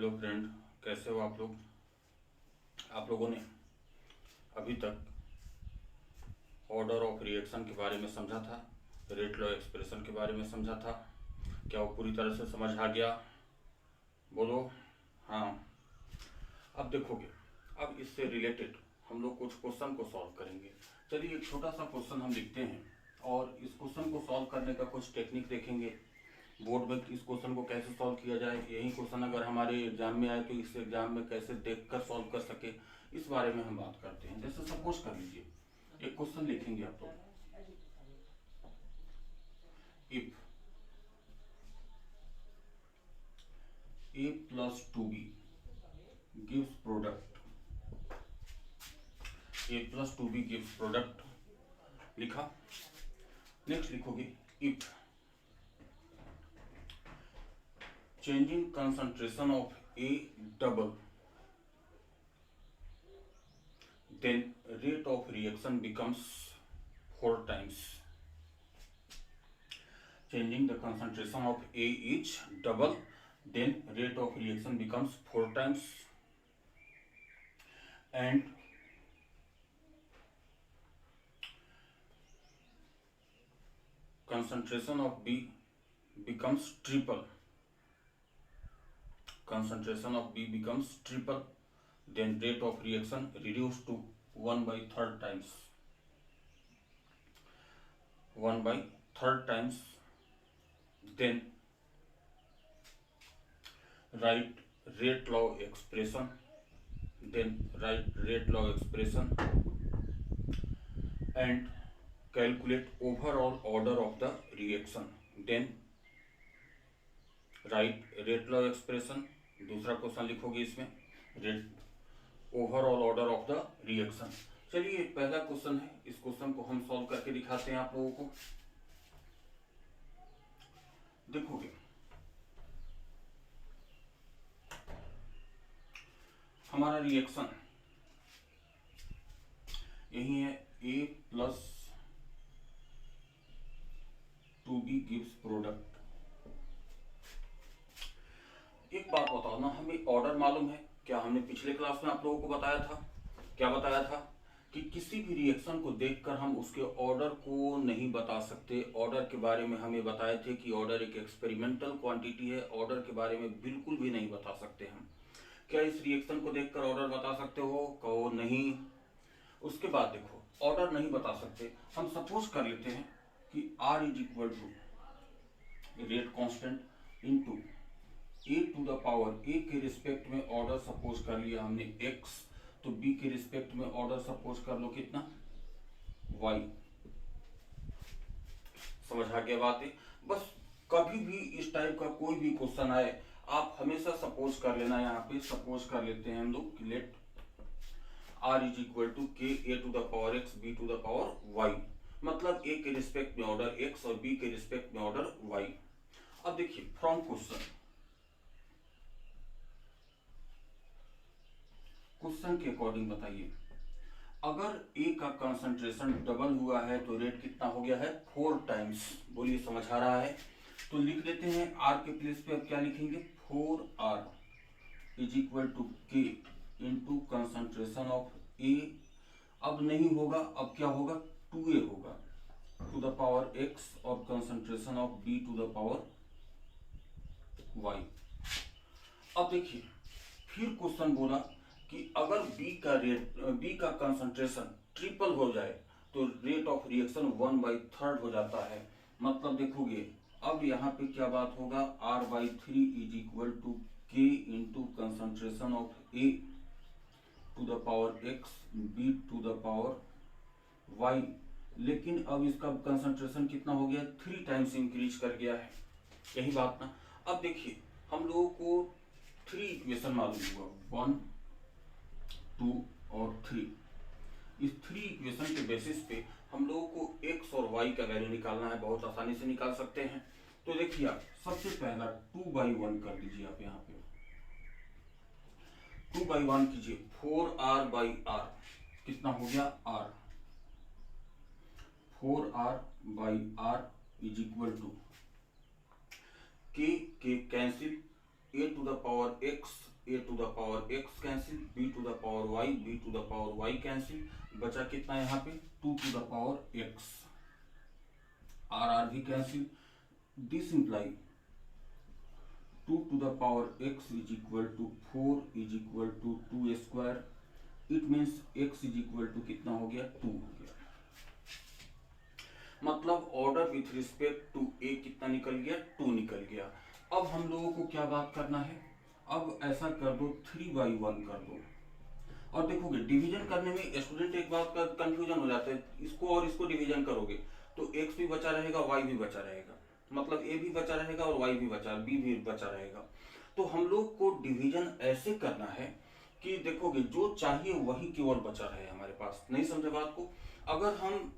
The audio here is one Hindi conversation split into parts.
हेलो फ्रेंड, कैसे हो आप लोग। आप लोगों ने अभी तक ऑर्डर ऑफ रिएक्शन के बारे में समझा था, रेट लॉ एक्सप्रेशन के बारे में समझा था। क्या वो पूरी तरह से समझ आ गया? बोलो हाँ। अब देखोगे, अब इससे रिलेटेड हम लोग कुछ क्वेश्चन को सॉल्व करेंगे। चलिए एक छोटा सा क्वेश्चन हम लिखते हैं और इस क्वेश्चन को सॉल्व करने का कुछ टेक्निक देखेंगे। बोर्ड में इस क्वेश्चन को कैसे सॉल्व किया जाए, यही क्वेश्चन अगर हमारे एग्जाम में आए तो इस एग्जाम में कैसे देखकर सॉल्व कर सके, इस बारे में हम बात करते हैं। जैसे सपोज कर लीजिए एक क्वेश्चन लिखेंगे आप लोग, if a plus 2b gives product, a plus 2b gives product लिखा। नेक्स्ट लिखोगे if changing concentration of a double, then rate of reaction becomes 4 times. Changing the concentration of a is double, then rate of reaction becomes 4 times, and concentration of b becomes triple. Concentration of b becomes triple, then rate of reaction reduced to 1/3 times. 1/3 times. Then write rate law expression. Then write rate law expression and calculate overall order of the reaction. Then write rate law expression. दूसरा क्वेश्चन लिखोगे इसमें rate overall order of the reaction. चलिए पहला क्वेश्चन है, इस क्वेश्चन को हम सॉल्व करके दिखाते हैं आप लोगों को। देखोगे हमारा रिएक्शन यही है, a plus 2b gives product. एक बात बताओ ना, हमें ऑर्डर मालूम है क्या? हमने पिछले क्लास में आप लोगों को बताया था, क्या बताया था कि किसी भी रिएक्शन को देखकर हम उसके ऑर्डर को नहीं बता सकते। ऑर्डर के बारे में हमें बताए थे कि ऑर्डर एक एक्सपेरिमेंटल क्वांटिटी है, ऑर्डर के बारे में बिल्कुल भी नहीं बता सकते हम। क्या इस रिएक्शन को देखकर ऑर्डर बता सकते हो? कहो नहीं। उसके बाद देखो, ऑर्डर नहीं बता सकते, हम सपोज कर लेते हैं कि R is equal to rate constant into a to the power a के रिस्पेक्ट में ऑर्डर सपोज कर लिया हमने x, तो b के रिस्पेक्ट में ऑर्डर सपोज कर लो कितना, y। समझ आ गया बात है? बस कभी भी इस टाइप का कोई भी क्वेश्चन आए, आप हमेशा सपोज कर लेना। यहाँ पे सपोज कर लेते हैं हम लोग, let r is equal to k a to the power x b to the power y, मतलब a के रिस्पेक्ट में ऑर्डर x और b के रिस्पेक्ट में ऑर्डर y। अब देखिए फ्रॉम क्वेश्चन के अकॉर्डिंग बताइए, अगर A का कंसंट्रेशन डबल हुआ है तो रेट कितना हो गया है, 4 टाइम्स। बोलिए समझ आ रहा है? तो लिख देते हैं R के प्लेस पे अब क्या लिखेंगे, 4R इज इक्वल टू के इंटू कंसंट्रेशन ऑफ A। अब नहीं होगा, अब क्या होगा, 2A होगा टू द पावर X और concentration of B to the power Y। अब देखिए फिर क्वेश्चन बोला कि अगर B का कंसंट्रेशन ट्रिपल हो जाए तो रेट ऑफ रिएक्शन 1/3 हो जाता है। मतलब देखोगे अब यहाँ पे क्या बात होगा, R/3 इज इक्वल टू के into concentration of A to the power X B to the power Y। लेकिन अब इसका कंसंट्रेशन कितना हो गया, 3 टाइम्स इंक्रीज कर गया है। यही बात ना। अब देखिए हम लोगों को 3 इक्वेशन मालूम हुआ, 1 2 और 3। इस 3 इक्वेशन के बेसिस पे हम लोगों को x और y का वैल्यू निकालना है, बहुत आसानी से निकाल सकते हैं। तो देखिए आप सबसे पहला 2/1 कर दीजिए, आप यहाँ पे 2/1 कीजिए, 4R/R कितना हो गया, R। 4R/R is equal to K cancel, a to the power x A to the power X cancel, B to the power Y, B to the power Y cancel, बचा कितना यहाँ पे 2 to the power X, R भी cancel. This imply 2 to the power x is equal to 4 is equal to 2 square. It means x is equal to कितना हो गया 2 हो गया। मतलब order with respect to a कितना निकल गया 2 निकल गया। अब हम लोगों को क्या बात करना है, अब ऐसा कर दो 3/1 कर दो। और देखोगे डिवीजन करने में स्टूडेंट एक बात का कंफ्यूजन हो जाता है, इसको और इसको डिवीजन करोगे तो x भी बचा रहेगा y भी बचा रहेगा, मतलब a भी बचा रहेगा और y भी बचा, b भी बचा रहेगा। तो हम लोग को डिवीजन ऐसे करना है कि देखोगे जो चाहिए वही केवल बचा रहे हमारे पास। नहीं समझे बात को? अगर हम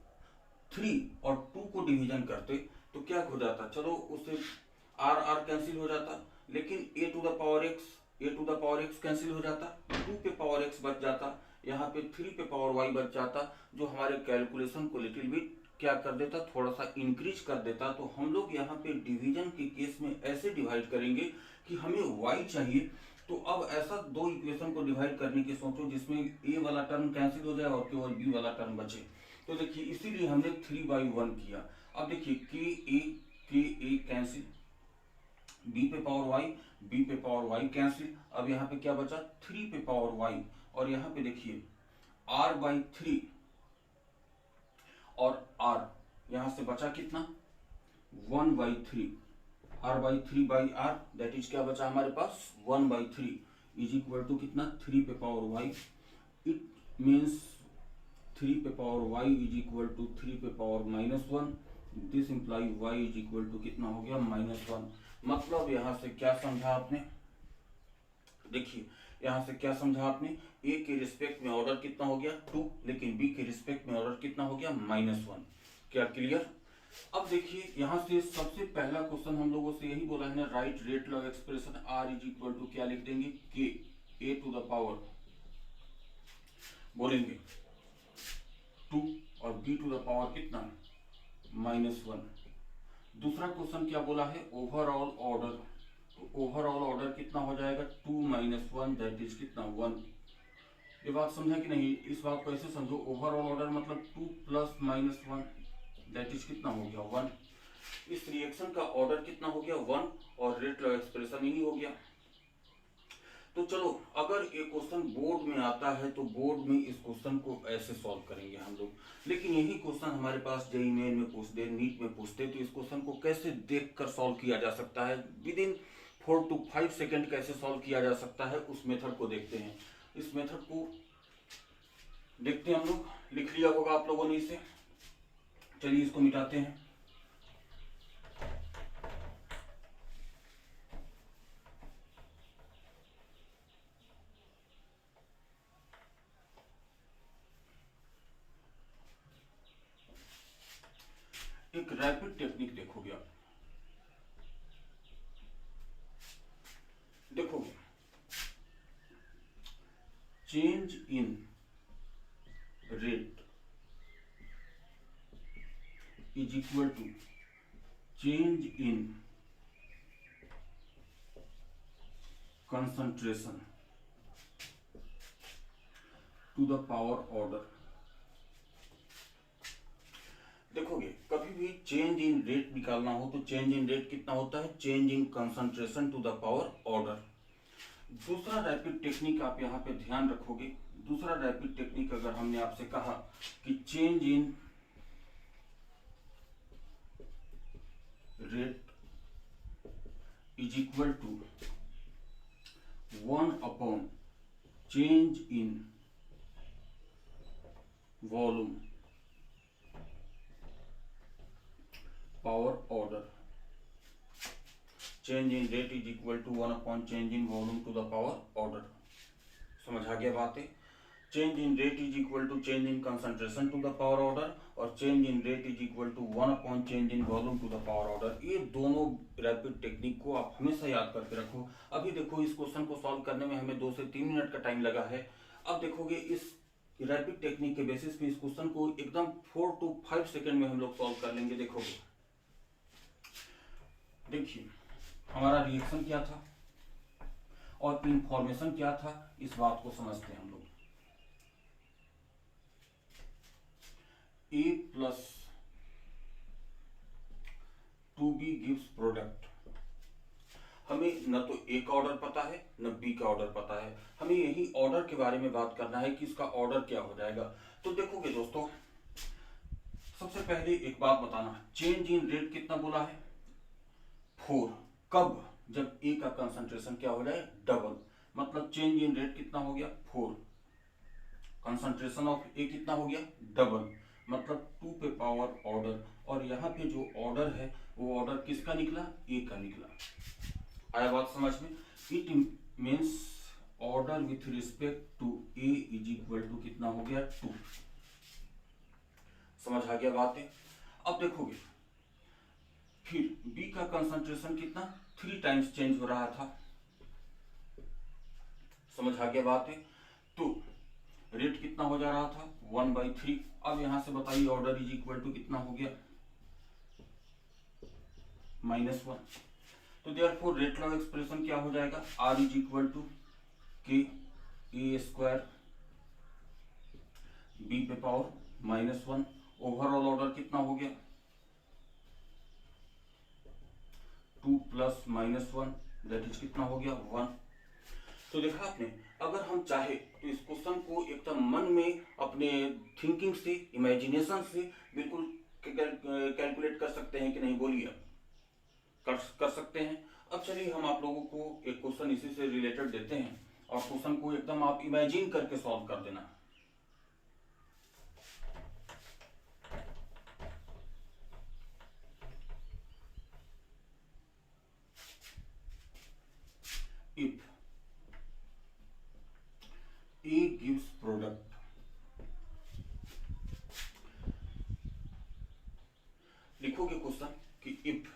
3 और 2 को डिवीजन करते तो क्या हो जाता, चलो उससे r कैंसिल हो जाता, लेकिन a to the power x cancel हो जाता, 2 पे पावर x बच जाता, यहाँ पे 3 पे पावर y बच जाता, जो हमारे कैलकुलेशन को लिटिल बिट क्या कर देता, थोड़ा सा इंक्रीज कर देता। तो हम लोग यहाँ पे डिवीजन के केस में ऐसे डिवाइड करेंगे कि हमें y चाहिए, तो अब ऐसा दो इक्वेशन को डिवाइड करने की सोचो जिसमें a वाला टर्म कैंसिल हो जाए और केवल b वाला टर्म बचे। तो देखिए इसीलिए हमने 3/1 किया। अब देखिए के ए कैंसिल, b पे पावर y, b पे पावर y कैंसिल। अब यहाँ पे क्या बचा 3 पे पावर y, और यहाँ पे देखिए r/3 और r, यहां से बचा कितना 1/3, r/3/r दैट इज क्या बचा हमारे पास 1/3 इज इक्वल टू कितना 3 पे पावर y। इट मीन्स 3 पे power y is equal to 3 पे power -1। This imply y is equal to कितना हो गया -1। मतलब यहां से क्या समझा आपने, देखिए यहां से क्या समझा आपने, a के रिस्पेक्ट में ऑर्डर कितना हो गया 2, लेकिन b के रिस्पेक्ट में ऑर्डर कितना हो गया -1। क्या क्लियर? अब देखिए यहां से सबसे पहला क्वेश्चन हम लोगों से यही बोला है ना, write rate law expression r is equal to क्या लिख देंगे k a to the power बोलेंगे 2 और b टू द पावर कितना -1। दूसरा क्वेश्चन क्या बोला है ओवरऑल ऑर्डर, तो ओवरऑल ऑर्डर कितना हो जाएगा 2 - 1 दैट इज कितना 1। ये बात समझा कि नहीं? इस बात को ऐसे समझो, ओवरऑल ऑर्डर मतलब 2 + -1 दैट इज कितना हो गया 1। इस रिएक्शन का ऑर्डर कितना हो गया 1 और रेट लॉ एक्सप्रेशन ही हो गया। तो चलो अगर एक क्वेश्चन बोर्ड में आता है तो बोर्ड में इस क्वेश्चन को ऐसे सॉल्व करेंगे हम लोग, लेकिन यही क्वेश्चन हमारे पास जेईई मेन में पूछते, नीट में पूछते, तो इस क्वेश्चन को कैसे देखकर सॉल्व किया जा सकता है, विद इन 4 to 5 सेकेंड कैसे सॉल्व किया जा सकता है, उस मेथड को देखते हैं। इस मेथड को देखते हैं हम लोग, लिख लिया होगा आप लोगों ने इसे। चलिए इसको मिटाते हैं। एक रैपिड टेक्निक देखोगे आप, देखोगे change in rate is equal to change in concentration to the power order. देखोगे कभी भी चेंज इन रेट निकालना हो तो चेंज इन रेट कितना होता है change in concentration to the power order. दूसरा रैपिड टेक्निक आप यहाँ पे ध्यान रखोगे, दूसरा रैपिड टेक्निक अगर हमने आपसे कहा कि change in rate is equal to 1 change in volume power order. Change in rate is equal to 1 change in volume to the power order. समझ आ गया बातें? Change in rate is equal to change in concentration to the power order, और change in rate is equal to 1 change in volume to the power order. ये दोनों रैपिड टेक्निक को आप हमेशा याद करके रखो। अभी देखो इस क्वेश्चन को सॉल्व करने में हमें 2 से 3 मिनट का टाइम लगा है। अब देखोगे इस रैपिड टेक्निक के बेसिस पे इस क्वेश्चन को एकदम 4 to 5 सेकेंड में हम लोग सॉल्व कर लेंगे। देखोगे देखिए हमारा रिएक्शन क्या था और इंफॉर्मेशन क्या था इस बात को समझते हैं हम लोग। ए प्लस 2b गिव्स प्रोडक्ट। हमें न तो ए का ऑर्डर पता है न बी का ऑर्डर पता है, हमें यही ऑर्डर के बारे में बात करना है कि इसका ऑर्डर क्या हो जाएगा। तो देखोगे दोस्तों, सबसे पहले एक बात बताना, चेंज इन रेट कितना बोला है 4। कब? जब ए का कंसंट्रेशन क्या हो जाए डबल, मतलब चेंज इन रेट कितना हो गया 4, कंसंट्रेशन ऑफ ए कितना हो गया डबल, मतलब 2 पे पावर ऑर्डर, और यहाँ पे जो ऑर्डर है वो ऑर्डर किसका निकला ए का निकला। आया बात समझ में? It means order with respect to A is equal to कितना हो गया 2। समझ आ गया बात है? अब देखोगे फिर बी का कंसंट्रेशन कितना 3 टाइम्स चेंज हो रहा था। समझ आ गया बात है? तो रेट कितना हो जा रहा था 1/3। अब यहां से बताइए ऑर्डर इज इक्वल टू कितना हो गया -1। तो देयरफॉर रेट लॉ एक्सप्रेशन क्या हो जाएगा R इज इक्वल टू के ए स्क्वायर बी पे पावर -1। ओवरऑल ऑर्डर कितना हो गया 2 + -1 दैट इज कितना हो गया 1। तो देखा आपने, अगर हम चाहे तो इस क्वेश्चन को एकदम मन में अपने थिंकिंग से, इमेजिनेशन से बिल्कुल कैलकुलेट कर सकते हैं कि नहीं, बोलिए कर सकते हैं। अब चलिए हम आप लोगों को एक क्वेश्चन इसी से रिलेटेड देते हैं और क्वेश्चन को एकदम आप इमेजिन करके सॉल्व कर देना। इफ A gives product, लिखोगे क्वेश्चन कि if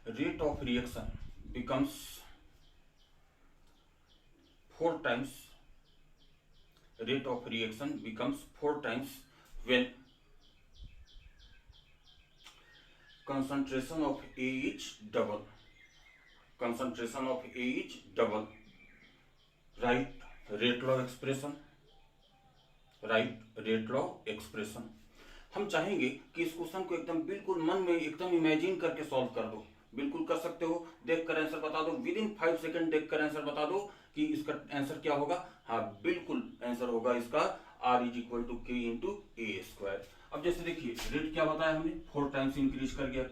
rate of reaction becomes 4 times, rate of reaction becomes 4 times when concentration of A is double, concentration of A is double, write rate law expression, write rate law expression। हम चाहेंगे कि इस क्वेश्चन को एकदम बिल्कुल मन में एकदम इमेजिन करके सॉल्व कर दो। बिल्कुल कर सकते हो, देखकर आंसर बता दो, विद इन 5 सेकंड देखकर आंसर बता दो कि इसका आंसर क्या होगा। हाँ बिल्कुल आंसर होगा इसका R इज इक्वल टू के इंटू ए स्क्वायर। अब जैसे देखिए रेट क्या बताया हमने 4 टाइम्स इंक्रीज कर गया।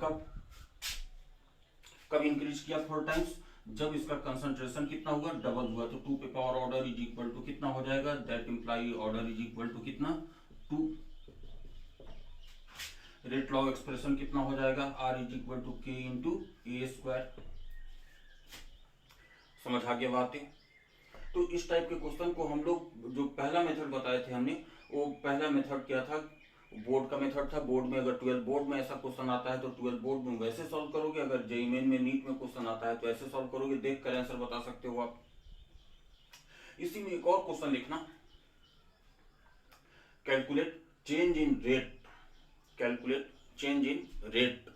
कब इंक्रीज किया 4 टाइम्स? जब इसका कंसंट्रेशन कितना हुआ डबल हुआ। तो 2 पे power order is equal to कितना हो जाएगा, that imply order is equal to कितना 2। रेट लॉ एक्सप्रेशन कितना हो जाएगा R इज इक्वल टू के इंटू ए स्क्वायर। समझ आ गया बातें? तो इस टाइप के क्वेश्चन को हम लोग जो पहला मेथड बताए थे हमने, वो पहला मेथड क्या था, बोर्ड का मेथड था। बोर्ड में अगर 12 बोर्ड में ऐसा क्वेश्चन आता है तो 12 बोर्ड में वैसे सॉल्व करोगे, अगर जेईई मेन में नीट में क्वेश्चन आता है तो ऐसे सॉल्व करोगे, देख कर आंसर बता सकते हो आप। इसी में एक और क्वेश्चन लिखना, calculate change in rate, calculate change in rate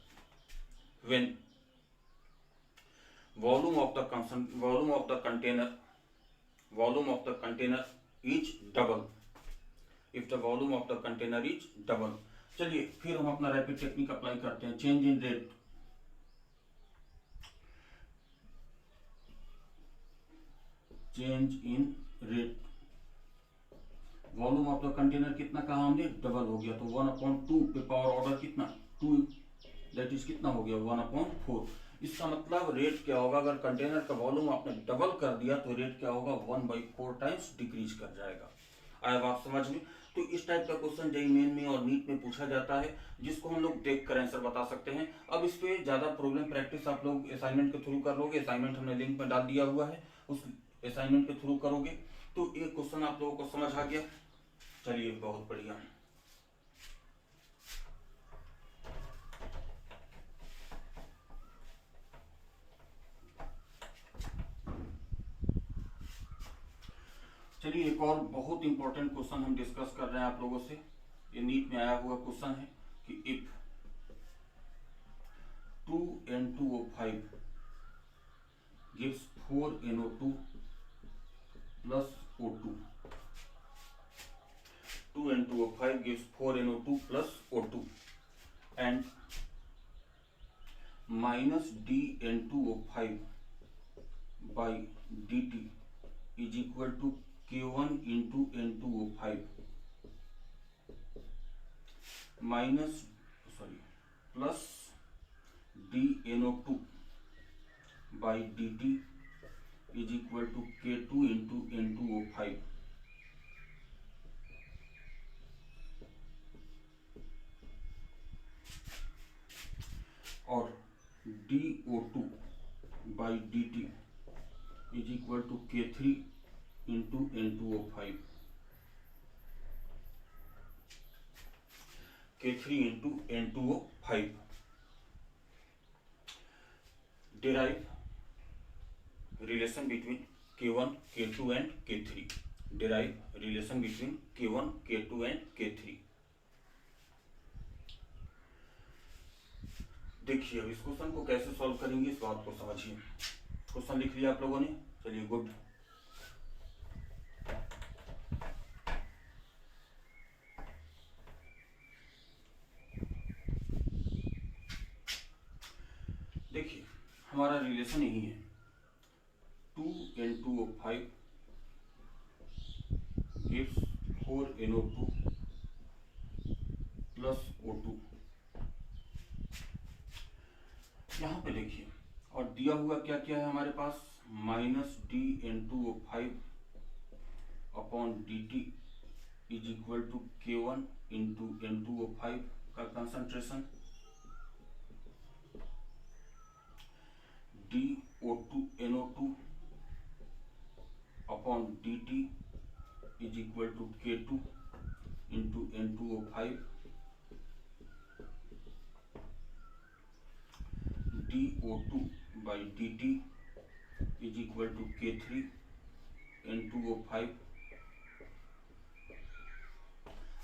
when volume of the container is double, if the volume of the container is double। चलिए फिर हम अपना रैपिड टेक्निक अप्लाई करते हैं। Change in rate, change in rate, volume of the container कितना कहा हमने डबल हो गया, तो 1/2 पे पावर ऑर्डर कितना 2, दैट इज कितना हो गया 1/4। इसका मतलब रेट क्या होगा, अगर कंटेनर का वॉल्यूम आपने डबल कर दिया तो रेट क्या होगा 1/4 टाइम्स डिक्रीज कर जाएगा। आया बात समझ में? तो इस टाइप का क्वेश्चन जेईई मेन में और नीट में पूछा जाता है, जिसको हम लोग देख कर आंसर बता सकते हैं। अब इस पे ज्यादा प्रॉब्लम प्रैक्टिस आप लोग असाइनमेंट के थ्रू कर लोगे, असाइनमेंट हमने लिंक में डाल दिया हुआ है, उस असाइनमेंट के थ्रू करोगे तो एक क्वेश्चन आप लोगों को समझ आ गया। चलिए बहुत बढ़िया। चलिए एक और बहुत इंपॉर्टेंट क्वेश्चन हम डिस्कस कर रहे हैं आप लोगों से। ये नीट में आया हुआ क्वेश्चन है कि if 2N2O5 gives 4NO2 plus O2. 2N2O5 gives 4NO2 plus O2 and minus dN2O5 by dt is equal to K1 into N2O5 plus dNO2 by dt is equal to K2 into N2O5. और dO2 by dt is equal to K3 into N2O5. K3 into N2O5. Derive relation between K1, K2 and K3. Derive relation between K1, K2 and K3. देखिए अब इस क्वेश्चन को कैसे सॉल्व करेंगे इस बात को समझिए। क्वेश्चन लिख लिया आप लोगों ने, चलिए गुड। देखिए हमारा रिलेशन यही है, 2N2O5 gives 4NO2 plus O2। यहाँ पे देखिए और दिया हुआ क्या क्या है हमारे पास, minus dN2O5 upon dt is equal to K1 into N2O5 का concentration, dO2NO2 upon dt is equal to K2 into N2O5, dO2 by dt is equal to K3 N2O5।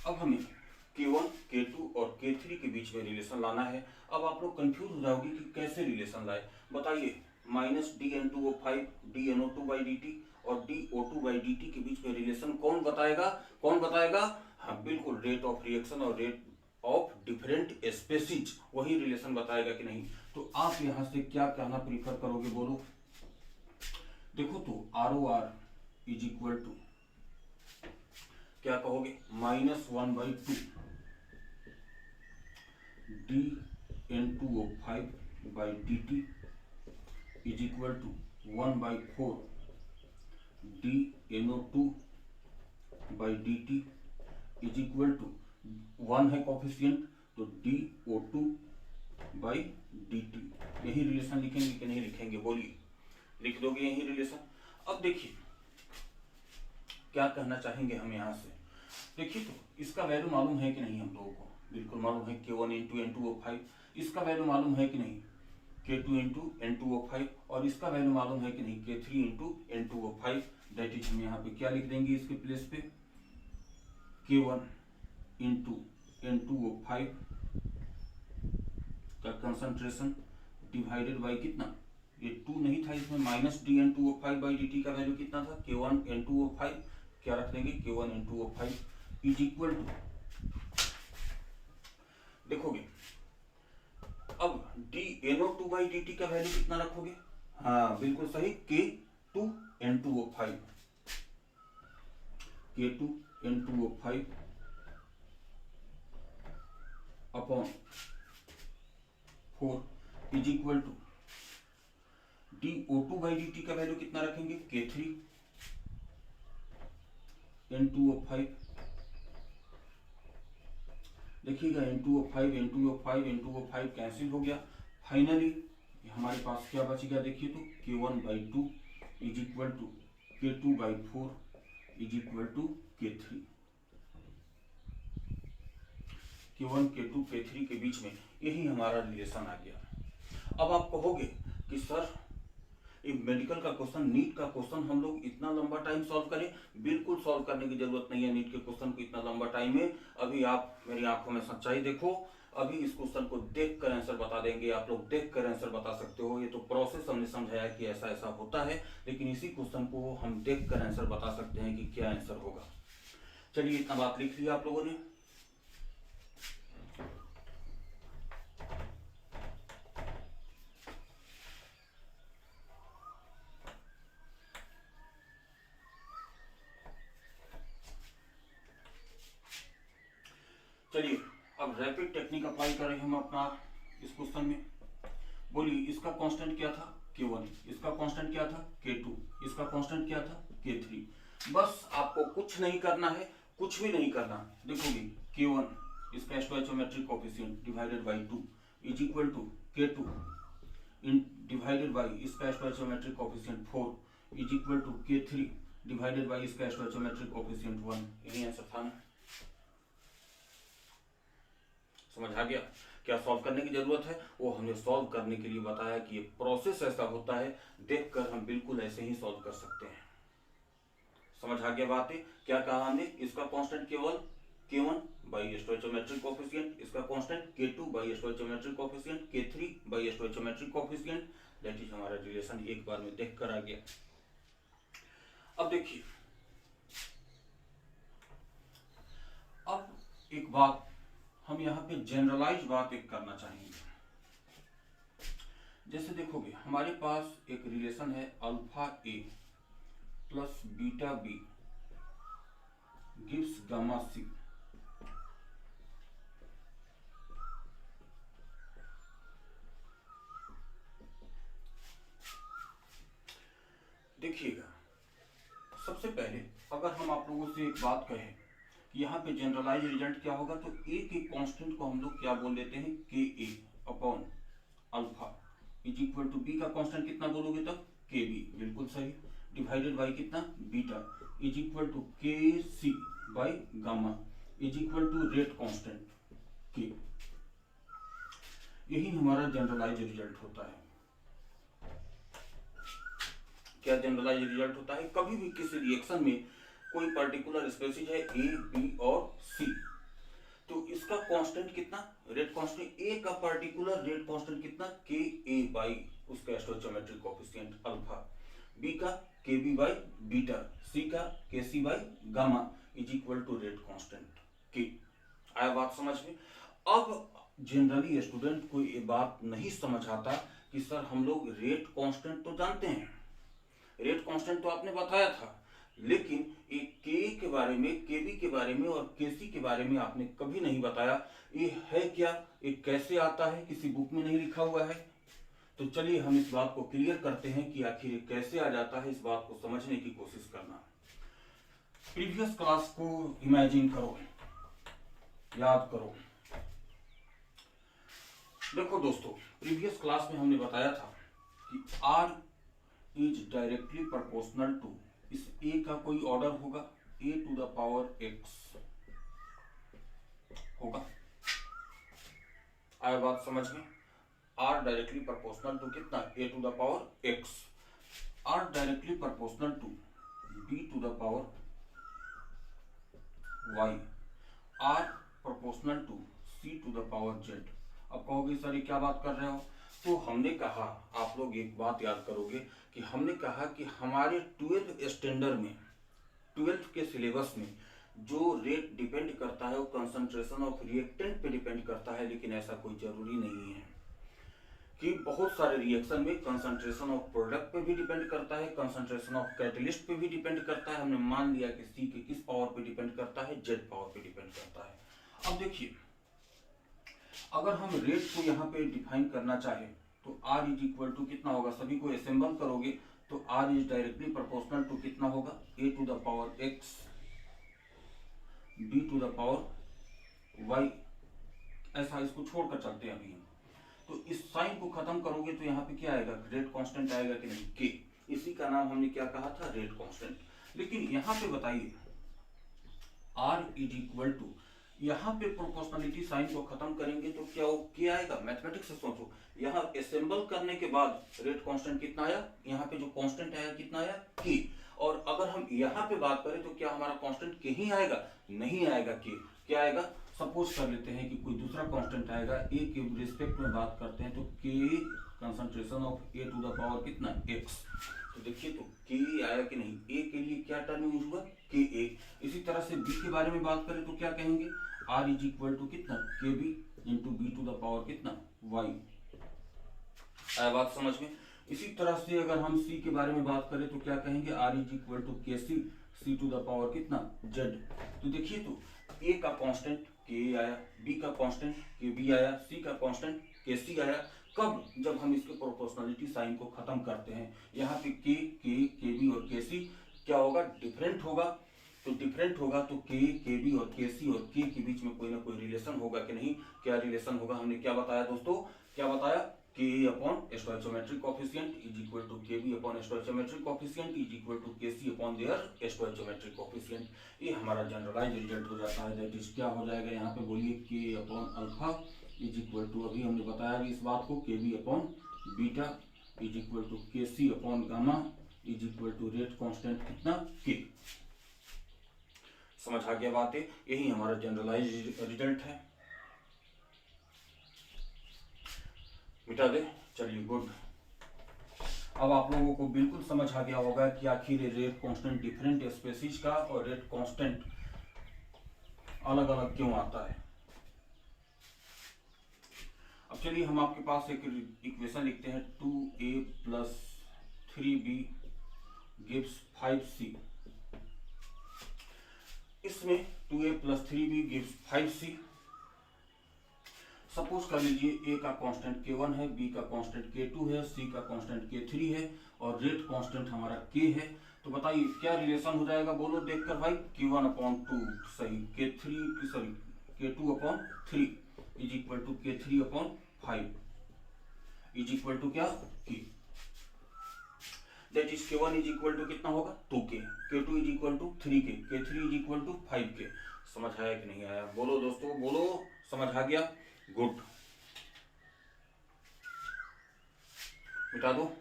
अब हमें K1, K2 और K3 के बीच में रिलेशन लाना है। अब आप लोग कंफ्यूज हो जाओगे कि कैसे रिलेशन लाए, बताइए। Minus dN2O5 dNO2 by dt और dO2 by dt के बीच में रिलेशन कौन बताएगा, कौन बताएगा? हाँ बिल्कुल, रेट ऑफ रिएक्शन और रेट ऑफ डिफरेंट स्पेसीज, वही रिलेशन बताएगा कि नहीं। तो आप यहां से क्या कहना प्रीफर करोगे, बोलो। देखो तो ROR इज इक्वल टू क्या कहोगे, -1/2 dN2O5 by dt is equal to 1/4 dNO2 by dt is equal to 1 है कोफिशिएंट तो dO2 by dt। यही रिलेशन लिखेंगे कि नहीं लिखेंगे, बोलिए। लिख दोगे यही रिलेशन। अब देखिए क्या कहना चाहेंगे हम यहाँ से। देखिए तो इसका वैल्यू मालूम है कि नहीं हम लोगों को, बिल्कुल मालूम है, K1 इंटू N2O5। इसका वैल्यू मालूम है कि नहीं, K2 इंटू N2O5। और इसका वैल्यू मालूम है कि नहीं, K3 into N2O5। That is हम यहाँ पे क्या लिख देंगे इसके प्लेस पे, K1 इंटू N2O5 का कंसंट्रेशन डिवाइडेड बाई कितना, ये 2 नहीं था इसमें, माइनस dN2O5 बाई dt का वैल्यू कितना था, K1 N2O5। क्या रख देंगे, K1 N2O5 is equal to, देखोगे अब dNO2 बाई dt का वैल्यू कितना रखोगे, हाँ बिल्कुल सही, K2 N2O5, K2 N2O5 upon 4 is equal to dO2 by dt का वैल्यू कितना रखेंगे, K3 N2O5। देखिएगा N2O5 N2O5 N2O5 कैंसिल हो गया। फाइनली हमारे पास क्या बचेगा, देखिए तो K1/2 is equal to K2/4 is equal to K3। K1 K2 K3 के बीच में यही हमारा रिलेशन आ गया। अब आप कहोगे कि सर एक मेडिकल का क्वेश्चन, नीट का क्वेश्चन हम लोग इतना लंबा टाइम सॉल्व करें, बिल्कुल सॉल्व करने की जरूरत नहीं है। नीट के क्वेश्चन को इतना लंबा टाइम है, अभी आप मेरी आंखों में सच्चाई देखो, अभी इस क्वेश्चन को देखकर आंसर बता देंगे, आप लोग देखकर आंसर बता सकते हो। ये तो प्रोसेस हमने समझाया कि ऐसा ऐसा होता है, लेकिन इसी क्वेश्चन को हम देखकर आंसर बता सकते हैं कि क्या आंसर होगा। चलिए इतना बात लिख लिया आप लोगों ने। चलिए अब रैपिड टेक्निक अप्लाई करें हम अपना इस क्वेश्चन में। बोलिए इसका कांस्टेंट क्या था K1, इसका कांस्टेंट क्या था K2, इसका कांस्टेंट क्या था K3। बस आपको कुछ नहीं करना है, कुछ भी नहीं करना। देखोगे K1 इसका stoichiometric coefficient divided by 2 is equal to K2 divided by इसका stoichiometric coefficient 4 is equal to K3 divided by इसका स्टोइचोमेट्रिक कोएफिशिएंट 1। यही आंसर था ना। समझ आ गया क्या सॉल्व करने की जरूरत है? वो हमने सॉल्व करने के लिए बताया कि ये प्रोसेस ऐसा होता है, देखकर हम बिल्कुल ऐसे ही सॉल्व कर सकते हैं। समझ आ गया बात है? क्या कहा हमने? इसका कांस्टेंट केवल K1 बाई स्टोइचोमेट्रिक कोएफिशिएंट, इसका constant K2 by stoichiometric coefficient, K3 by stoichiometric coefficient. That is हमारा रिलेशन एक बार में देखकर आ गया। अब देखिए, अब एक बात हम यहाँ पे जनरलाइज बात एक करना चाहेंगे। जैसे देखोगे हमारे पास एक रिलेशन है alpha A plus beta B gives gamma C. देखिएगा, सबसे पहले अगर हम आप लोगों से एक बात कहें, यहाँ पे जनरलाइज रिजल्ट क्या होगा, तो ए के कांस्टेंट को हम लोग क्या बोल देते हैं K A upon alpha is equal to B का कांस्टेंट कितना बोलोगे तब के बी, बिल्कुल सही, डिवाइडेड बाई कितना beta is equal to K C by gamma is equal to rate constant K. यही हमारा जनरलाइज रिजल्ट होता है। क्या जनरलाइज रिजल्ट होता है? कभी भी किसी रिएक्शन में कोई पर्टिकुलर स्पेसीज है ए बी और सी, तो इसका कांस्टेंट कितना, रेट कांस्टेंट, ए का पर्टिकुलर रेट कांस्टेंट कितना के ए बाई उसका स्टोइचोमेट्रिक कोएफिशिएंट अल्फा, बी का के बी बाई बीटा, सी का K C by gamma is equal to rate constant K. आया बात समझ में? अब जनरली स्टूडेंट को ये बात नहीं समझ आता कि सर हम लोग रेट कांस्टेंट तो जानते हैं, रेट कांस्टेंट तो आपने बताया था, लेकिन एक के के बारे में, केबी के बारे में और केसी के बारे में आपने कभी नहीं बताया। ये है क्या, ये कैसे आता है, किसी बुक में नहीं लिखा हुआ है। तो चलिए हम इस बात को क्लियर करते हैं कि आखिर ये कैसे आ जाता है। इस बात को समझने की कोशिश करना। प्रीवियस क्लास को इमेजिन करो, याद करो। देखो दोस्तों, प्रीवियस क्लास में हमने बताया था कि R is directly proportional to, इस ए का कोई ऑर्डर होगा A to the power X होगा। आया बात समझ में? आर डायरेक्टली प्रोपोर्शनल टू कितना, A to the power X, R directly proportional to B to the power Y, R proportional to C to the power Z. अब कहोगे सर ये क्या बात कर रहे हो? तो हमने कहा, आप लोग एक बात याद करोगे कि हमने कहा कि हमारे 12th स्टैंडर्ड में, 12th के सिलेबस में जो रेट डिपेंड करता है वो कंसंट्रेशन ऑफ रिएक्टेंट पे डिपेंड करता है, लेकिन ऐसा कोई जरूरी नहीं है कि बहुत सारे रिएक्शन में कंसंट्रेशन ऑफ प्रोडक्ट पे भी डिपेंड करता है, कंसंट्रेशन ऑफ कैटलिस्ट पे भी डिपेंड करता है। हमने मान लिया कि सी के किस पावर पे डिपेंड करता है, जेड पावर पे डिपेंड करता है। अब देखिए, अगर हम रेट को यहाँ पे डिफाइन करना चाहे तो R इज इक्वल टू कितना होगा, सभी को असेंबल करोगे तो R is directly proportional to कितना होगा, a to the power x b to the power y। ऐसा इसको छोड़कर चलते हैं अभी। तो इस साइन को खत्म करोगे तो यहाँ पे क्या आएगा, रेट कांस्टेंट आएगा कि नहीं, k। इसी का नाम हमने क्या कहा था, रेट कांस्टेंट। लेकिन यहाँ पे बताइए R इज इक्वल टू, यहाँ पे प्रोपोर्शनलिटी साइन को खत्म करेंगे तो क्या वो क्या आएगा, मैथमेटिक्स से सोचो। यहाँ असेंबल करने के बाद रेट कांस्टेंट कितना आया, यहाँ पे जो कांस्टेंट आया कितना आया, के। और अगर हम यहाँ पे बात करें तो क्या हमारा कांस्टेंट के ही आएगा, नहीं आएगा के, क्या आएगा सपोज कर लेते हैं कि कोई दूसरा कांस्टेंट आएगा, ए के रिस्पेक्ट में बात करते हैं तो K concentration of A to the power कितना x। तो देखिए तो के आया कि नहीं, ए के लिए क्या टर्म यूज हुआ के ए। इसी तरह से बी के बारे में बात करें तो क्या कहेंगे, आर इज इक्वल टू कितना K B into B to the power कितना वाई। आया बात समझ में। इसी तरह से अगर हम सी के बारे में बात करें तो क्या कहेंगे, are is equal to K C C to the power कितना जेड। तो देखिए तो ए का कांस्टेंट के आया, बी का कांस्टेंट के बी आया, सी का कांस्टेंट के सी आया। कब, जब हम इसके प्रोपोर्शनलिटी साइन को खत्म करते हैं। यहाँ पे के बी और के सी क्या होगा, डिफरेंट होगा। तो डिफरेंट होगा तो के बी और के सी और के बीच में कोई ना कोई रिलेशन होगा कि नहीं। क्या रिलेशन होगा, हमने क्या बताया दोस्तों, क्या बताया, K upon stoichiometric coefficient is equal to K B upon stoichiometric coefficient is equal to K C upon their stoichiometric coefficient. ये हमारा जनरलाइज रिजल्ट हो जाता है। दैट इज क्या हो जाएगा यहाँ पे, बोलिए K upon alpha is equal to, अभी हमने बताया भी इस बात को, K B upon beta is equal to K C upon gamma is equal to rate constant कितना के। समझ आ गया बातें, यही हमारा जनरलाइज रिजल्ट है। मिटा दे, चलिए गुड। अब आप लोगों को बिल्कुल समझ आ गया होगा कि आखिर रेट कांस्टेंट डिफरेंट स्पेसीज का और रेट कांस्टेंट अलग अलग क्यों आता है। अब चलिए हम आपके पास एक इक्वेशन लिखते हैं, 2a plus 3b gives 5c। इसमें 2a plus 3b gives 5c। Suppose कर लीजिए ए का कांस्टेंट k1 है, बी का कांस्टेंट k2 है, सी का कांस्टेंट k3 है और रेट कांस्टेंट हमारा k है। तो बताइए क्या रिलेशन हो जाएगा, बोलो देखकर भाई। k1 अपॉन 2 सही, k2 upon 3 is equal to k3 upon 5 is equal to क्या k। That is k1 is equal to कितना होगा 2k, k2 is equal to 3k, k3 is equal to 5k। समझ आया कि नहीं आया, बोलो दोस्तों बोलो, समझ आ गया, गुड। मिटा दो।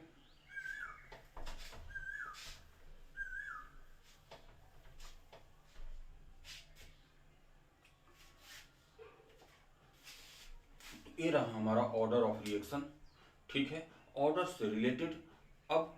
ये रहा हमारा ऑर्डर ऑफ रिएक्शन, ठीक है। ऑर्डर से रिलेटेड अब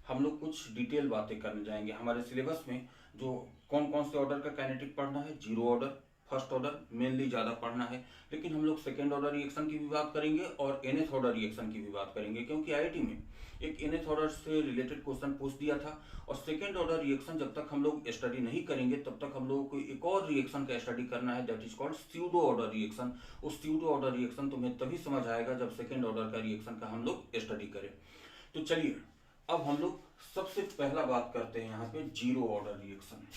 हम लोग कुछ डिटेल बातें करने जाएंगे। हमारे सिलेबस में जो कौन कौन से ऑर्डर का काइनेटिक पढ़ना है, zero order, first order mainly ज्यादा पढ़ना है, लेकिन हम लोग सेकेंड ऑर्डर रिएक्शन की भी बात करेंगे और nth ऑर्डर रिएक्शन की भी बात करेंगे, क्योंकि आईआईटी में एक nth ऑर्डर से रिलेटेड क्वेश्चन पूछ दिया था। और सेकेंड ऑर्डर रिएक्शन जब तक हम लोग स्टडी नहीं करेंगे तब तक हम लोगों को एक और रिएक्शन का स्टडी करना है, that is called pseudo order reaction. उस स्यूडो ऑर्डर रिएक्शन तुम्हें तभी समझ आएगा जब सेकेंड ऑर्डर का रिएक्शन का हम लोग स्टडी करें। तो चलिए अब हम लोग सबसे पहला बात करते हैं यहाँ पे zero order reaction.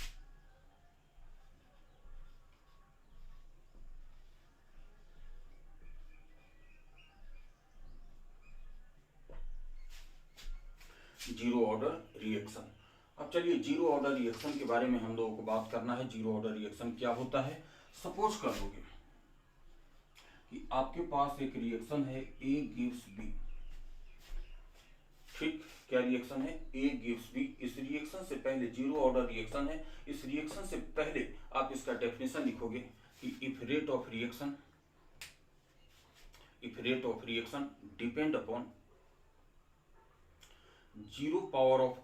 Zero order reaction. अब चलिए जीरो ऑर्डर रिएक्शन के बारे में हम लोगों को बात करना है। जीरो ऑर्डर रिएक्शन क्या होता है, सपोज कर लोगे कि आपके पास एक रिएक्शन है ए गिव्स बी, ठीक। क्या रिएक्शन है, ए गिव्स बी। इस रिएक्शन से पहले जीरो ऑर्डर रिएक्शन है, इस रिएक्शन से पहले आप इसका डेफिनेशन लिखोगे कि if rate of reaction depend upon zero power of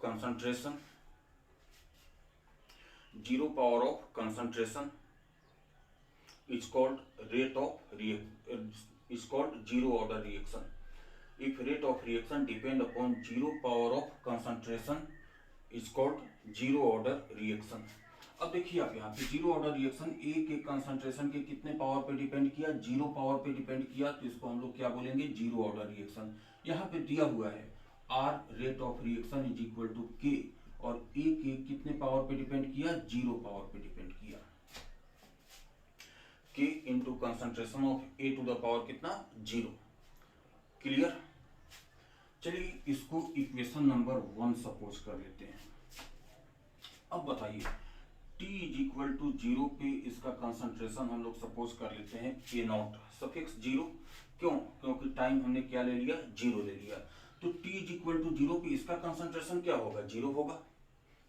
concentration is called zero order reaction. If rate of reaction depend upon zero power of concentration is called zero order reaction. अब देखिए आप यहाँ पे जीरो ऑर्डर रिएक्शन ए के कंसंट्रेशन के कितने पावर पे डिपेंड किया, जीरो पावर पे डिपेंड किया, तो इसको हम लोग क्या बोलेंगे, जीरो ऑर्डर रिएक्शन। यहाँ पे दिया हुआ है R rate of reaction is equal to K, और ए के कितने पावर पे डिपेंड किया, जीरो पावर पे डिपेंड किया, K into concentration of A to the power कितना, जीरो। क्लियर। चलिए इसको इक्वेशन नंबर 1 सपोज कर लेते हैं। अब बताइए t इज इक्वल टू 0 पे इसका कंसंट्रेशन हम लोग सपोज कर लेते हैं ए नॉट सफिक्स 0। क्यों, क्योंकि टाइम हमने क्या ले लिया, 0 ले लिया। तो t इज इक्वल टू 0 पे इसका कंसंट्रेशन क्या होगा, 0 होगा।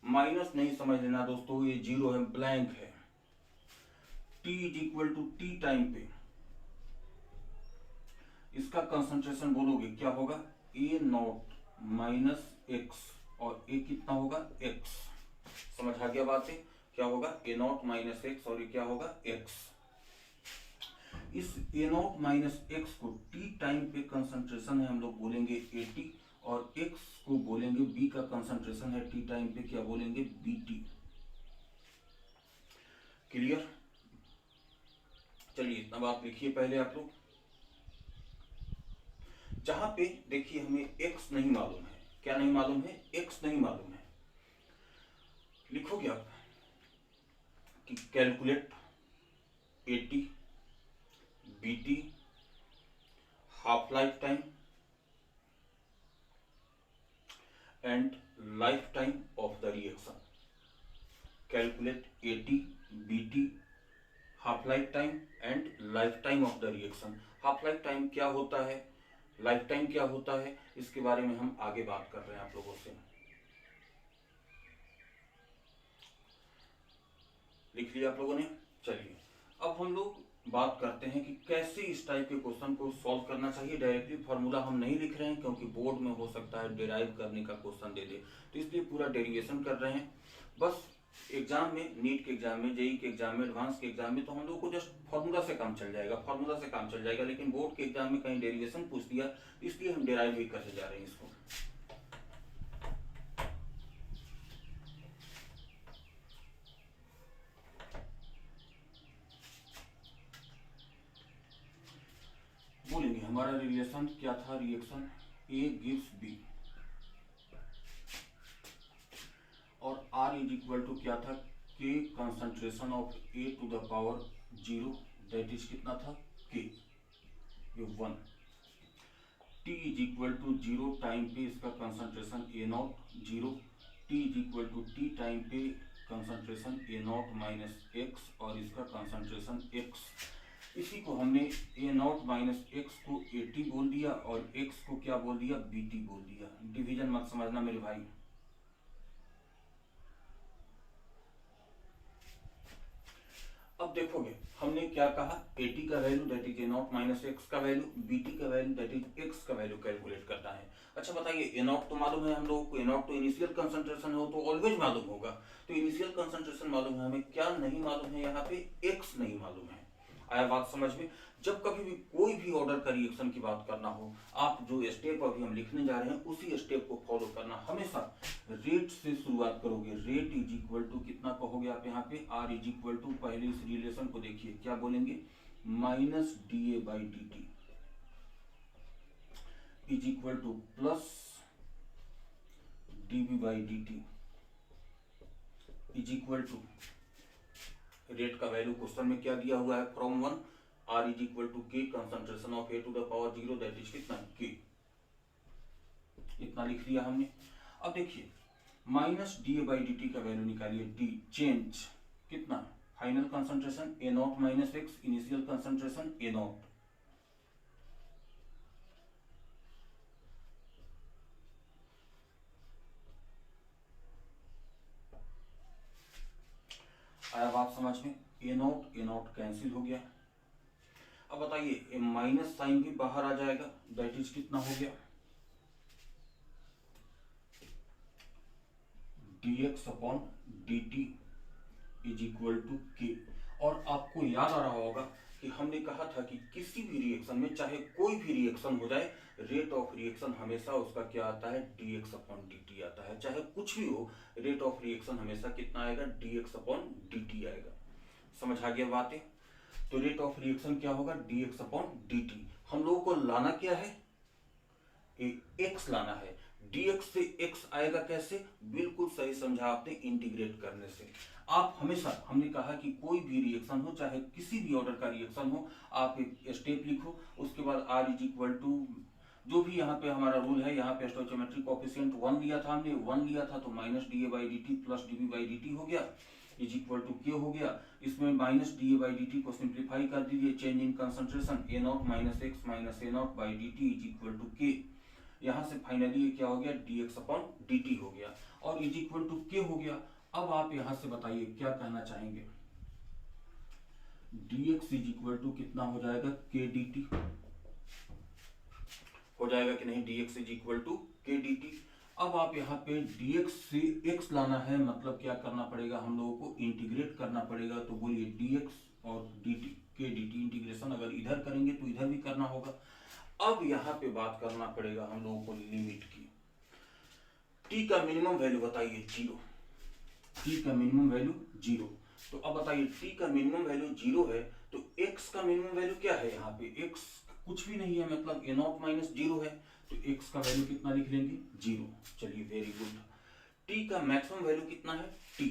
माइनस नहीं समझ लेना दोस्तों, ये 0 है, ब्लैंक है। T is equal to T time पे इसका कंसंट्रेशन बोलोगे क्या होगा, ए नॉट माइनस एक्स, और ए कितना होगा एक्स। समझ आ गया बात है, क्या होगा ए नॉट माइनस एक्स और ये क्या होगा एक्स। इस ए नॉट माइनस एक्स को टी टाइम पे कंसंट्रेशन है, हम लोग बोलेंगे एटी, और एक्स को बोलेंगे बी का कंसंट्रेशन है टी टाइम पे, क्या बोलेंगे बीटी। क्लियर, चलिए इतना बात लिखिए पहले आप लोग। जहां पे देखिए हमें x नहीं मालूम है, क्या नहीं मालूम है, x नहीं मालूम है, लिखोगे आप कि calculate eighty BT half life time and life time of the reaction. Calculate eighty BT half life time and life time of the reaction. Half life time क्या होता है, लाइफ टाइम क्या होता है, इसके बारे में हम आगे बात कर रहे हैं आप लोगों से। लिख लिया आप लोगों ने। चलिए अब हम लोग बात करते हैं कि कैसे इस टाइप के क्वेश्चन को सॉल्व करना चाहिए। डायरेक्टली फॉर्मूला हम नहीं लिख रहे हैं क्योंकि बोर्ड में हो सकता है डिराइव करने का क्वेश्चन दे दे, तो इसलिए पूरा डेरिवेशन कर रहे हैं। बस एग्जाम में, नीट के एग्जाम में, जेई के एग्जाम में, एडवांस के एग्जाम में तो हम लोग को जस्ट फॉर्मूला से काम चल जाएगा, फॉर्मूला से काम चल जाएगा, लेकिन बोर्ड के एग्जाम में कहीं डेरिवेशन पूछ दिया, इसलिए हम डिराइव भी करने जा रहे हैं इसको। बोलेंगे हमारा रिलेशन क्या था, रिएक्शन ए गिव्स बी और आर इज इक्वल टू क्या था, K concentration of A to the power 0, that is कितना था के, ये 1। T is equal to 0 time पे इसका concentration A naught 0, T is equal to T time पे concentration A not minus X और इसका कंसंट्रेशन एक्स। इसी को हमने ए नॉट माइनस एक्स को ए टी बोल दिया और एक्स को क्या बोल दिया, बी टी बोल दिया। डिवीजन मत समझना मेरे भाई। अब देखोगे हमने क्या कहा, ए टी का value that is a not minus x का वैल्यू, बी टी का वैल्यू दैट इज एक्स का वैल्यू कैलकुलेट करना है। अच्छा बताइए, ए नॉट तो मालूम है हम लोगों को, ए नॉट तो इनिशियल कंसंट्रेशन हो तो ऑलवेज मालूम होगा, तो इनिशियल कंसंट्रेशन मालूम है, हमें क्या नहीं मालूम है, यहाँ पे एक्स नहीं मालूम है। आया बात समझ में। जब कभी भी कोई भी ऑर्डर का रिएक्शन की बात करना हो, आप जो स्टेप अभी हम लिखने जा रहे हैं उसी स्टेप को फॉलो करना। हमेशा रेट से शुरुआत करोगे, रेट इज इक्वल टू कितना कहोगे आप यहाँ पे, आर इज इक्वल टू, पहले इस रिलेशन को देखिए क्या बोलेंगे, minus D A by D T is equal to plus D B by D T is equal to, rate का वैल्यू क्वेश्चन में क्या दिया हुआ है, from 1 R is equal to K concentration of A to the power 0 that is कितना के, इतना लिख लिया हमने। अब देखिए minus D A by D T का वैल्यू निकालिए, डी चेंज कितना, final concentration A not minus x, initial concentration A not, आया बात समझ में। ए नॉट कैंसिल हो गया। अब बताइए माइनस साइन भी बाहर आ जाएगा, दैट इज कितना हो गया, dx upon dt is equal to K. और आपको याद आ रहा होगा कि हमने कहा था कि किसी भी रिएक्शन में, चाहे कोई भी रिएक्शन हो जाए, रेट ऑफ रिएक्शन हमेशा उसका क्या आता है, dx अपॉन dt आता है। चाहे कुछ भी हो, रेट ऑफ रिएक्शन हमेशा कितना आएगा, dx अपॉन dt आएगा। समझ आ गया बातें। तो रेट ऑफ रिएक्शन क्या होगा, dx अपॉन dt। हम लोगों को लाना क्या है, x लाना है। dx से x आएगा कैसे, बिल्कुल सही समझा आपने, इंटीग्रेट करने से। आप हमेशा, हमने कहा कि कोई भी रिएक्शन हो, चाहे किसी भी ऑर्डर का रिएक्शन हो, आप एक स्टेप लिखो, उसके बाद r इज इक्वल टू, जो भी यहाँ पे हमारा रूल है, यहाँ पे स्टोइचोमेट्रिक कोएफिशिएंट 1 लिया था हमने, 1 लिया था तो minus D A by D T plus D B by D T हो गया, इज इक्वल टू के हो गया। इसमें minus D A by D T को सिंप्लीफाई कर दीजिए, change in concentration A not minus X minus A not by D T is equal to K. यहाँ से फाइनली क्या हो गया, dx अपॉन dt हो गया और इज इक्वल टू के हो गया। अब आप यहाँ से बताइए क्या कहना चाहेंगे, dx इज इक्वल टू कितना हो जाएगा, k dt हो जाएगा कि नहीं, dx is equal to k dt। अब आप यहाँ पे dx से x लाना है, मतलब क्या करना पड़ेगा, हम लोगों को इंटीग्रेट करना पड़ेगा। तो बोलिए dx और dt, k dt इंटीग्रेशन अगर इधर करेंगे तो इधर भी करना होगा। अब यहाँ पे बात करना पड़ेगा हम लोगों को लिमिट की। t का मिनिमम वैल्यू बताइए 0, t का मिनिमम वैल्यू 0। तो अब बताइए t का मिनिमम वैल्यू 0 है तो x का मिनिमम वैल्यू क्या है, यहाँ पे x कुछ भी नहीं है, मतलब a नॉट माइनस 0 है, तो x का वैल्यू कितना लिख लेंगे, 0। चलिए वेरी गुड। t का मैक्सिमम वैल्यू कितना है, t,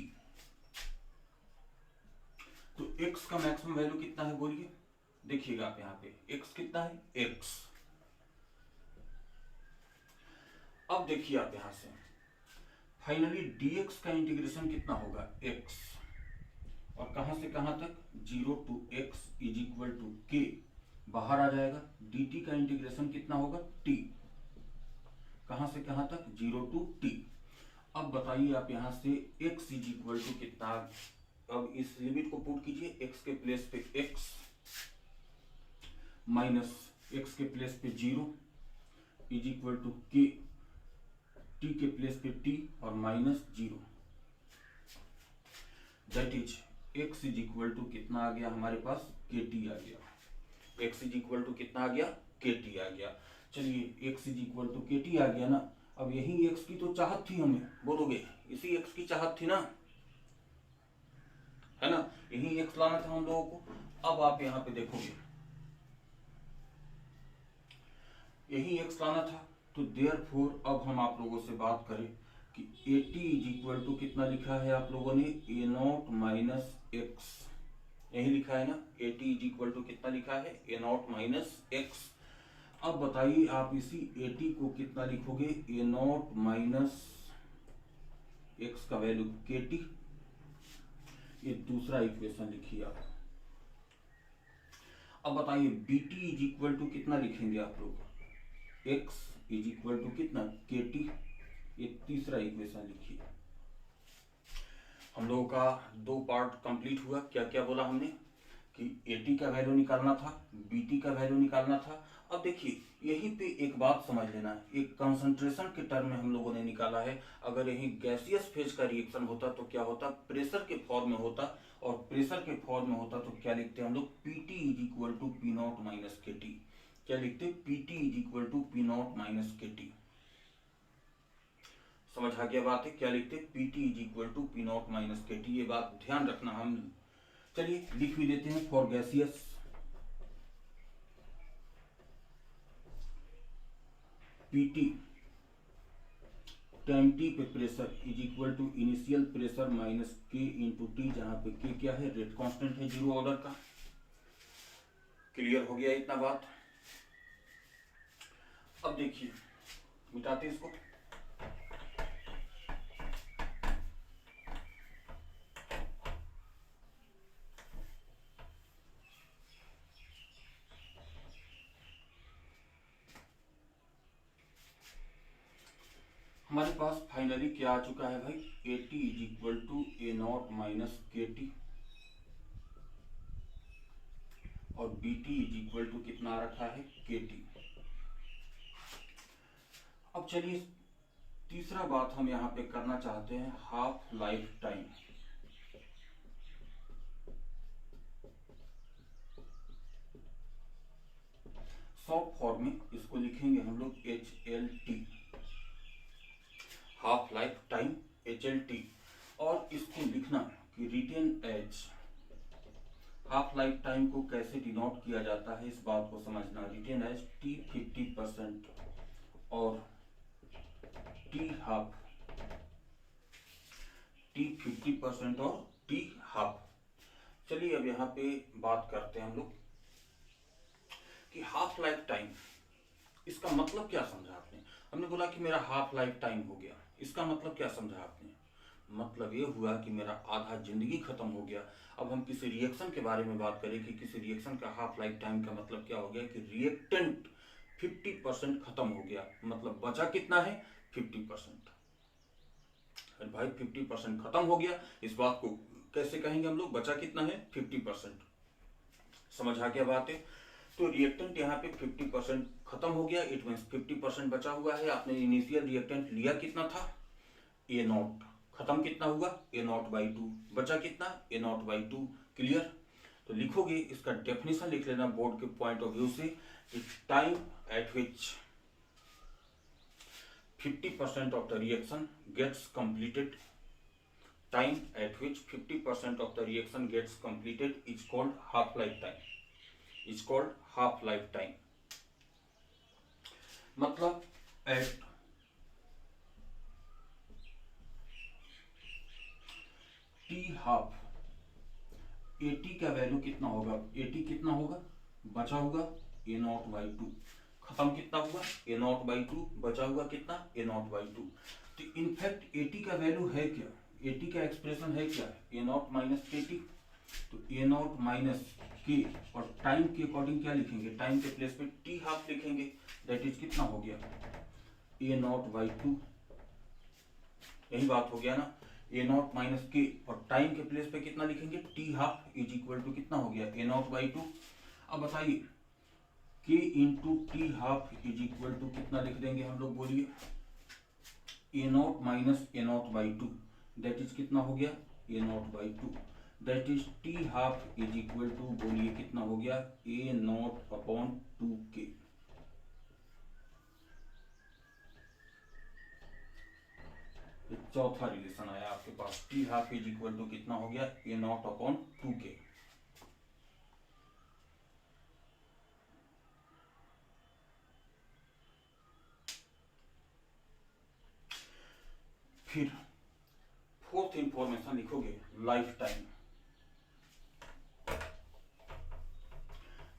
तो x का मैक्सिमम वैल्यू कितना है बोलिए, देखिएगा आप यहाँ पे x कितना है, x। अब देखिए आप यहां से फाइनली dx का इंटीग्रेशन कितना होगा, x, और कहां से कहां तक, 0 to x is equal to k, बाहर आ जाएगा। dt का इंटीग्रेशन कितना होगा, t, कहां से कहां तक, 0 टू t। अब बताइए आप यहां से x इज इक्वल टू कितना, अब इस लिमिट को पुट कीजिए, x के प्लेस पे x माइनस x के प्लेस पे 0 is equal to k, t के प्लेस पे t और minus 0, that is x is equal to कितना आ गया हमारे पास, kt आ गया। x इज इक्वल टू कितना आ गया, kt आ गया। चलिए x is equal to kt आ गया ना। अब यही x की तो चाहत थी, हमें बोलोगे इसी x की चाहत थी ना, है ना, यही x लाना था हम लोगों को। अब आप यहाँ पे देखोगे यही x लाना था, तो देयरफॉर अब हम आप लोगों से बात करें कि at इज इक्वल टू कितना लिखा है आप लोगों ने, a नॉट माइनस x, यही लिखा है ना, at इज इक्वल टू कितना लिखा है, a नॉट माइनस x। अब बताइए आप इसी at को कितना लिखोगे, a नॉट माइनस x का वैल्यू kt, ये दूसरा इक्वेशन लिखिए आप। अब बताइए bt इज इक्वल टू कितना लिखेंगे आप लोग, x इज इक्वल टू कितना, kt, ये तीसरा इक्वेशन लिखिए। हम लोगों का 2 पार्ट कंप्लीट हुआ। क्या क्या बोला हमने कि at का वैल्यू निकालना था, bt का वैल्यू निकालना था। अब देखिए यहीं पे एक बात समझ लेना, एक कंसंट्रेशन के टर्म में हम लोगों ने निकाला है। अगर यही गैसियस फेज का रिएक्शन होता तो क्या होता, प्रेशर के फॉर्म में होता, और प्रेशर के फॉर्म में होता तो क्या लिखते हम लोग, pt is equal to P not minus K T. क्या लिखते, pt is equal to P not minus K T. समझ आ गया बात है, क्या लिखते, pt is equal to P not minus K T. ये बात ध्यान रखना हम। चलिए लिख भी देते हैं, for gaseous pt time t पे pressure is equal to initial pressure minus k into T, जहां पे k क्या है, रेट कांस्टेंट है 0 ऑर्डर का। क्लियर हो गया इतना बात। अब देखिए मिटाते इसको, हमारे पास फाइनली क्या आ चुका है भाई, at is equal to a not minus K T, और bt इज इक्वल टू कितना आ रखा है, kt। अब चलिए तीसरा बात हम यहाँ पे करना चाहते हैं, half life time. Short form में इसको लिखेंगे हम लोग HLT, half life time HLT। और इसको लिखना कि written as, half life time को कैसे डिनोट किया जाता है इस बात को समझना। रिटेन एज T 50% और T हाफ, T 50% और T हाफ। चलिए अब यहाँ पे बात करते हैं हम लोग कि हाफ लाइफ टाइम, इसका मतलब क्या समझा आपने। हमने बोला कि मेरा हाफ लाइफ टाइम हो गया, इसका मतलब क्या समझा आपने, मतलब ये हुआ कि मेरा आधा जिंदगी खत्म हो गया। अब हम किसी रिएक्शन के बारे में बात करें कि किसी रिएक्शन का हाफ लाइफ टाइम का मतलब क्या हो गया कि रिएक्टेंट 50% खत्म हो गया, मतलब बचा कितना है, 50%। भाई 50% खत्म हो गया, इस बात को कैसे कहेंगे हम लोग, बचा कितना है, 50%। समझ आ गया बात है। तो रिएक्टेंट यहाँ पे 50% खत्म हो गया, इट मीन्स 50% बचा हुआ है। आपने इनिशियल रिएक्टेंट लिया कितना था, ए नॉट, खत्म कितना हुआ, ए नॉट बाई 2, बचा कितना, ए नॉट बाई 2। क्लियर। तो लिखोगे, इसका डेफिनेशन लिख लेना बोर्ड के पॉइंट ऑफ व्यू से, time eight which 50% of the reaction gets completed, time at which 50% of the reaction gets completed is called half lifetime, is called half lifetime। मतलब at t half 80 का वैल्यू कितना होगा, 80 कितना होगा, बचा हुआ ए नॉट बाई 2, खत्म कितना हुआ, ए नॉट बाई 2, बचा हुआ कितना, ए नॉट बाई 2। तो इनफैक्ट 80 का वैल्यू है क्या, 80 का एक्सप्रेशन है क्या, ए नॉट माइनस के टी। तो ए नॉट माइनस के, और टाइम के अकॉर्डिंग क्या लिखेंगे, टाइम के प्लेस पे टी हाफ लिखेंगे, दैट इज कितना हो गया, ए नॉट बाई 2। यही बात हो गया ना, ए नॉट माइनस के, और टाइम के प्लेस पे कितना लिखेंगे, T half is equal to कितना हो गया, ए नॉट बाई 2। अब बताइए K into T half is equal to कितना लिख देंगे हम लोग, बोलिए, A not minus A not by 2, that is कितना हो गया, A not by 2, that is T half is equal to, बोलिए कितना हो गया, ए नॉट अपॉन 2 के। चौथा रिलेशन आया आपके पास, T half is equal to कितना हो गया, ए नॉट अपॉन 2 के। फिर फोर्थ इंफॉर्मेशन लिखोगे, life time.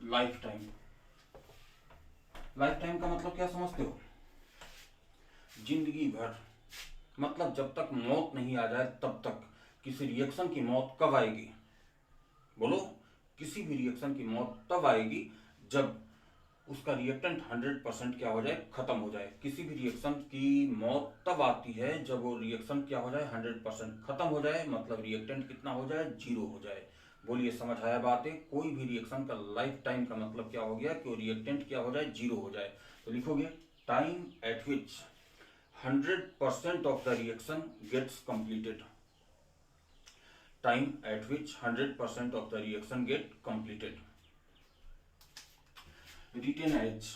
Life time, life time का मतलब क्या समझते हो, जिंदगी भर, मतलब जब तक मौत नहीं आ जाए तब तक। किसी रिएक्शन की मौत कब आएगी, बोलो, किसी भी रिएक्शन की मौत तब आएगी जब उसका रिएक्टेंट 100% क्या हो जाए, खत्म हो जाए। किसी भी रिएक्शन की मौत तब आती है जब वो रिएक्शन क्या हो जाए, 100% खत्म हो जाए, मतलब रिएक्टेंट कितना हो जाए, 0 हो जाए। बोलिए समझ आया बात है। कोई भी रिएक्शन का लाइफ टाइम का मतलब क्या हो गया कि वो रिएक्टेंट क्या हो जाए, 0 हो जाए। तो लिखोगे, time eight which 100% of the reaction gets completed, time at which 100% of the reaction get completed, written as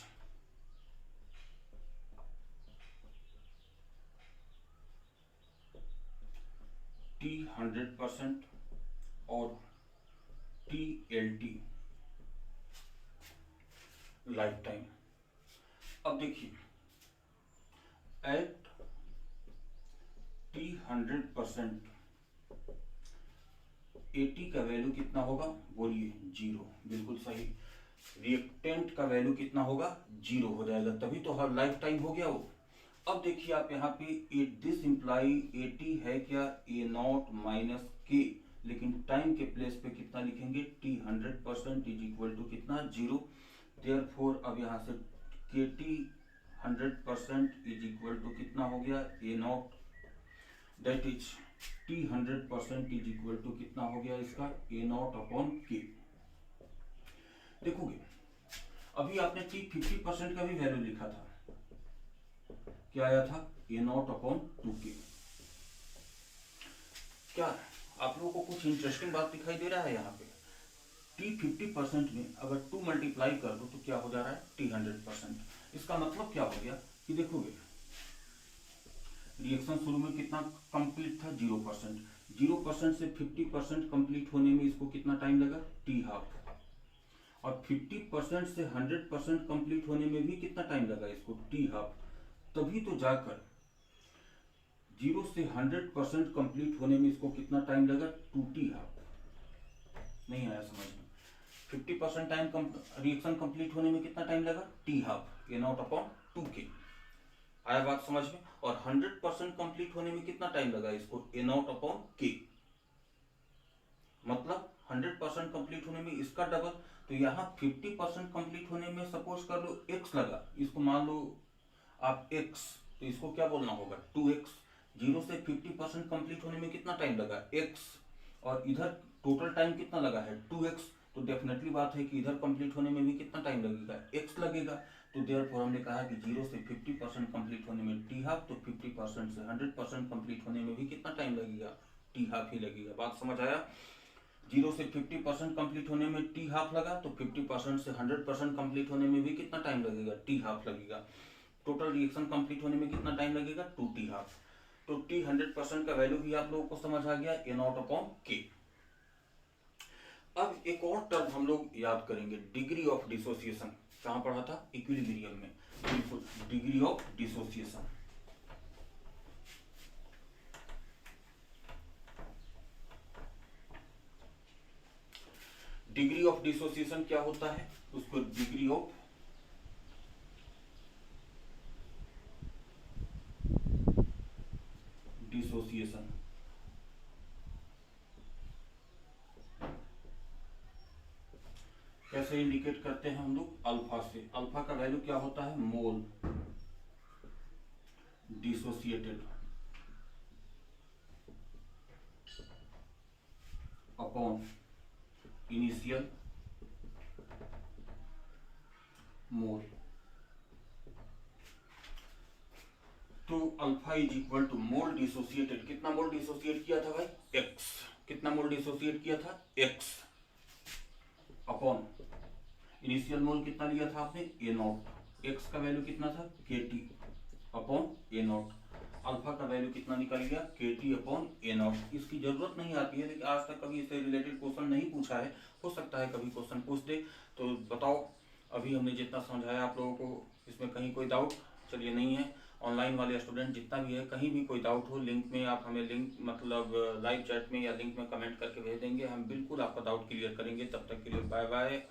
T 100% और TLT लाइफ टाइम। अब देखिए, एट T 100% 80 का वैल्यू कितना होगा, बोलिए 0, बिल्कुल सही। रिएक्टेंट का वैल्यू कितना होगा, 0 हो जाएगा, तभी तो हर लाइफ टाइम हो गया वो। अब देखिए आप यहाँ पे दिस इंप्लाई 80 है क्या, ए नॉट माइनस के, लेकिन टाइम के प्लेस पे कितना लिखेंगे, T 100% इज इक्वल टू कितना, 0। देयरफॉर अब यहाँ से के टी 100% इज इक्वल टू कितना हो गया, A naught, that is T 100% is equal to कितना हो गया इसका, ए नॉट अपॉन के। देखोगे अभी आपने T 50% का भी वैल्यू लिखा था, क्या आया था, ए नॉट अपॉन 2k। क्या आप लोगों को कुछ इंटरेस्टिंग बात दिखाई दे रहा है, यहाँ पे T 50% में अगर 2 मल्टीप्लाई कर दो तो क्या हो जा रहा है, T 100%। इसका मतलब क्या हो गया कि देखोगे रिएक्शन शुरू में कितना कंप्लीट था, 0%। 0% से 50% कंप्लीट होने में इसको कितना टाइम लगा, T हाफ। और 50% से 100% कंप्लीट होने में भी कितना टाइम लगा इसको, T हाफ। तभी तो जाकर 0 से 100% कंप्लीट होने में इसको कितना टाइम लगा, 2T हाफ। नहीं आया समझ में। 50% टाइम रिएक्शन कंप्लीट होने में कितना टाइम लगा, T हाफ, ए नॉट अपॉन 2k। आया बात समझ में। और 100% कंप्लीट होने में कितना टाइम लगा इसको, ए नॉट अपॉन k, मतलब 100% कंप्लीट होने में इसका डबल। तो यहाँ 50% कंप्लीट होने में सपोज कर लो x लगा, इसको मान लो आप x, तो इसको क्या बोलना होगा, 2x। 0 से 50% कंप्लीट होने में कितना टाइम लगा, x, और इधर टोटल टाइम कितना लगा है, 2x, तो डेफिनेटली बात है कि इधर कंप्लीट होने में भी कितना टाइम लगेगा, x लगेगा। तो देयरफॉर हमने कहा कि 0 से 50% कंप्लीट होने में t हाफ, तो 50% से 100% कंप्लीट होने में भी कितना टाइम लगेगा, t हाफ ही लगेगा। बात समझ आया? 0 से 50% कंप्लीट होने में t हाफ लगा, तो 50% से 100% कंप्लीट होने में भी कितना टाइम लगेगा, t हाफ लगेगा। टोटल रिएक्शन कंप्लीट होने में कितना टाइम लगेगा, 2t हाफ। तो t 100% का वैल्यू भी आप लोगों को समझ आ गया, A0/K। अब एक और टर्म हम लोग याद करेंगे, डिग्री ऑफ डिसोसिएशन। कहां पढ़ा था, इक्विलिब्रियम में। बिल्कुल, degree of dissociation. Degree of dissociation क्या होता है, उसको डिग्री ऑफ डिसोसिएशन कैसे इंडिकेट करते हैं हम लोग, अल्फा से। अल्फा का वैल्यू क्या होता है, mole dissociated upon initial mole. तो alpha is equal to mole dissociated, कितना मोल डिसोसिएट किया था भाई, x। कितना मोल डिसोसिएट किया था, x, अपॉन इनिशियल मोल कितना लिया था आपने, A0। x का वैल्यू कितना था, Kt अपॉन A0। अल्फा का वैल्यू कितना निकल गया, Kt अपॉन A0। इसकी जरूरत नहीं आती है, लेकिन आज तक कभी इससे रिलेटेड क्वेश्चन नहीं पूछा है, हो सकता है कभी क्वेश्चन पूछ दे। तो बताओ, अभी हमने जितना समझाया आप लोगों को, इसमें कहीं कोई डाउट? चलिए नहीं है। ऑनलाइन वाले स्टूडेंट जितना भी है, कहीं भी कोई डाउट हो, लिंक में आप हमें लिंक मतलब लाइव चैट में या लिंक में कमेंट करके भेज देंगे, हम बिल्कुल आपका डाउट क्लियर करेंगे। तब तक के लिए बाय बाय।